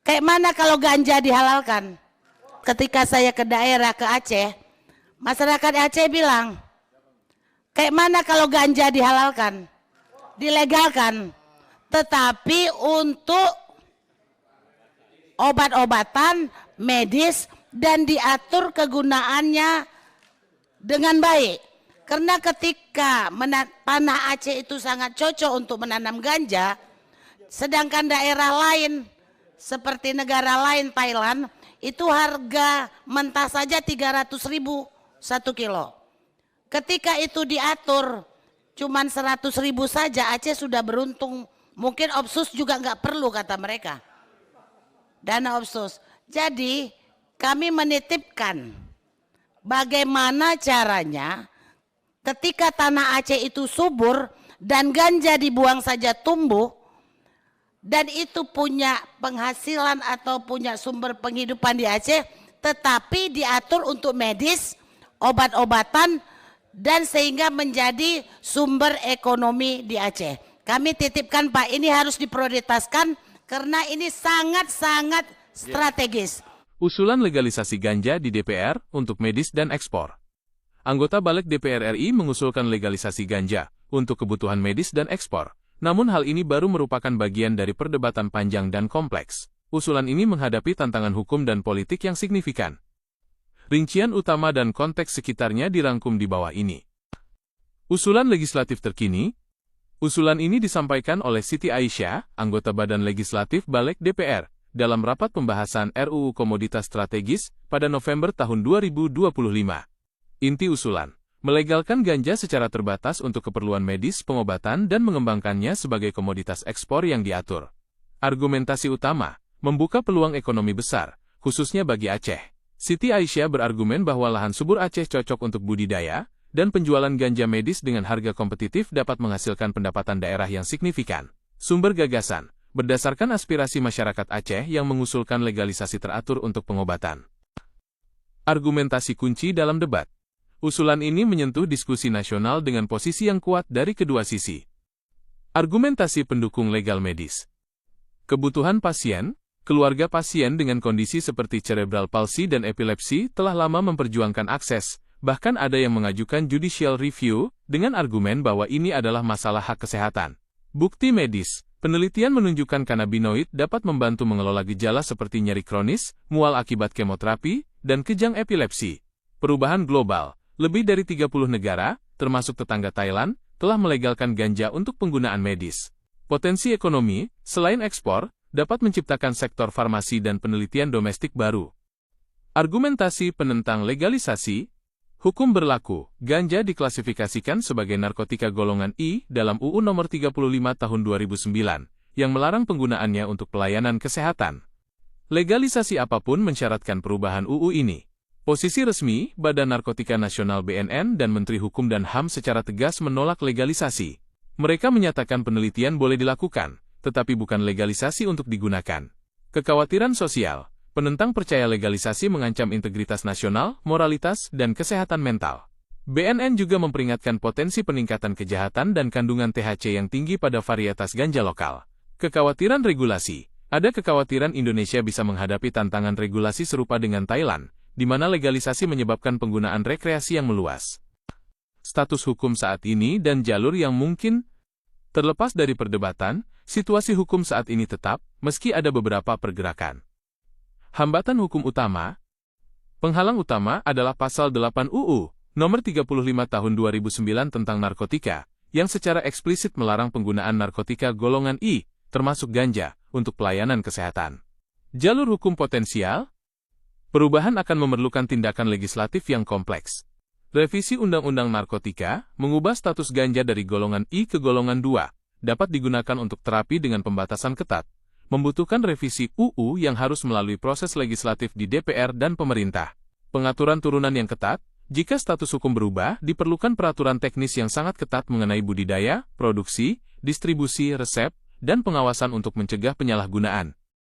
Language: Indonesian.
Kayak mana kalau ganja dihalalkan? Ketika saya ke daerah ke Aceh, masyarakat Aceh bilang, kayak mana kalau ganja dihalalkan, dilegalkan, tetapi untuk obat-obatan medis dan diatur kegunaannya dengan baik. Karena ketika tanah Aceh itu sangat cocok untuk menanam ganja, sedangkan daerah lain seperti negara lain Thailand itu harga mentah saja 300.000 1 kilo. Ketika itu diatur cuman 100.000 saja, Aceh sudah beruntung. Mungkin Opsus juga nggak perlu kata mereka, dana Opsus. Jadi kami menitipkan bagaimana caranya ketika tanah Aceh itu subur dan ganja dibuang saja tumbuh, dan itu punya penghasilan atau punya sumber penghidupan di Aceh, tetapi diatur untuk medis, obat-obatan, dan sehingga menjadi sumber ekonomi di Aceh. Kami titipkan Pak, ini harus diprioritaskan karena ini sangat-sangat strategis. Usulan legalisasi ganja di DPR untuk medis dan ekspor. Anggota Balik DPR RI mengusulkan legalisasi ganja untuk kebutuhan medis dan ekspor. Namun hal ini baru merupakan bagian dari perdebatan panjang dan kompleks. Usulan ini menghadapi tantangan hukum dan politik yang signifikan. Rincian utama dan konteks sekitarnya dirangkum di bawah ini. Usulan legislatif terkini. Usulan ini disampaikan oleh Siti Aisyah, anggota Badan Legislatif Balik DPR, dalam rapat pembahasan RUU Komoditas Strategis pada November tahun 2025. Inti usulan: melegalkan ganja secara terbatas untuk keperluan medis, pengobatan, dan mengembangkannya sebagai komoditas ekspor yang diatur. Argumentasi utama: membuka peluang ekonomi besar, khususnya bagi Aceh. Siti Aisyah berargumen bahwa lahan subur Aceh cocok untuk budidaya, dan penjualan ganja medis dengan harga kompetitif dapat menghasilkan pendapatan daerah yang signifikan. Sumber gagasan: berdasarkan aspirasi masyarakat Aceh yang mengusulkan legalisasi teratur untuk pengobatan. Argumentasi kunci dalam debat. Usulan ini menyentuh diskusi nasional dengan posisi yang kuat dari kedua sisi. Argumentasi pendukung legal medis. Kebutuhan pasien, keluarga pasien dengan kondisi seperti cerebral palsy dan epilepsi telah lama memperjuangkan akses, bahkan ada yang mengajukan judicial review dengan argumen bahwa ini adalah masalah hak kesehatan. Bukti medis. Penelitian menunjukkan kanabinoid dapat membantu mengelola gejala seperti nyeri kronis, mual akibat kemoterapi, dan kejang epilepsi. Perubahan global. Lebih dari 30 negara, termasuk tetangga Thailand, telah melegalkan ganja untuk penggunaan medis. Potensi ekonomi, selain ekspor, dapat menciptakan sektor farmasi dan penelitian domestik baru. Argumentasi penentang legalisasi. Hukum berlaku, ganja diklasifikasikan sebagai narkotika golongan I dalam UU Nomor 35 Tahun 2009, yang melarang penggunaannya untuk pelayanan kesehatan. Legalisasi apapun mensyaratkan perubahan UU ini. Posisi resmi, Badan Narkotika Nasional BNN dan Menteri Hukum dan HAM secara tegas menolak legalisasi. Mereka menyatakan penelitian boleh dilakukan, tetapi bukan legalisasi untuk digunakan. Kekhawatiran sosial. Penentang percaya legalisasi mengancam integritas nasional, moralitas, dan kesehatan mental. BNN juga memperingatkan potensi peningkatan kejahatan dan kandungan THC yang tinggi pada varietas ganja lokal. Kekhawatiran regulasi. Ada kekhawatiran Indonesia bisa menghadapi tantangan regulasi serupa dengan Thailand, di mana legalisasi menyebabkan penggunaan rekreasi yang meluas. Status hukum saat ini dan jalur yang mungkin. Terlepas dari perdebatan, situasi hukum saat ini tetap, meski ada beberapa pergerakan. Hambatan hukum utama. Penghalang utama adalah Pasal 8 UU Nomor 35 Tahun 2009 tentang narkotika, yang secara eksplisit melarang penggunaan narkotika golongan I, termasuk ganja, untuk pelayanan kesehatan. Jalur hukum potensial. Perubahan akan memerlukan tindakan legislatif yang kompleks. Revisi Undang-Undang Narkotika, mengubah status ganja dari golongan I ke golongan 2, dapat digunakan untuk terapi dengan pembatasan ketat, membutuhkan revisi UU yang harus melalui proses legislatif di DPR dan pemerintah. Pengaturan turunan yang ketat. Jika status hukum berubah, diperlukan peraturan teknis yang sangat ketat mengenai budidaya, produksi, distribusi, resep, dan pengawasan untuk mencegah penyalahgunaan.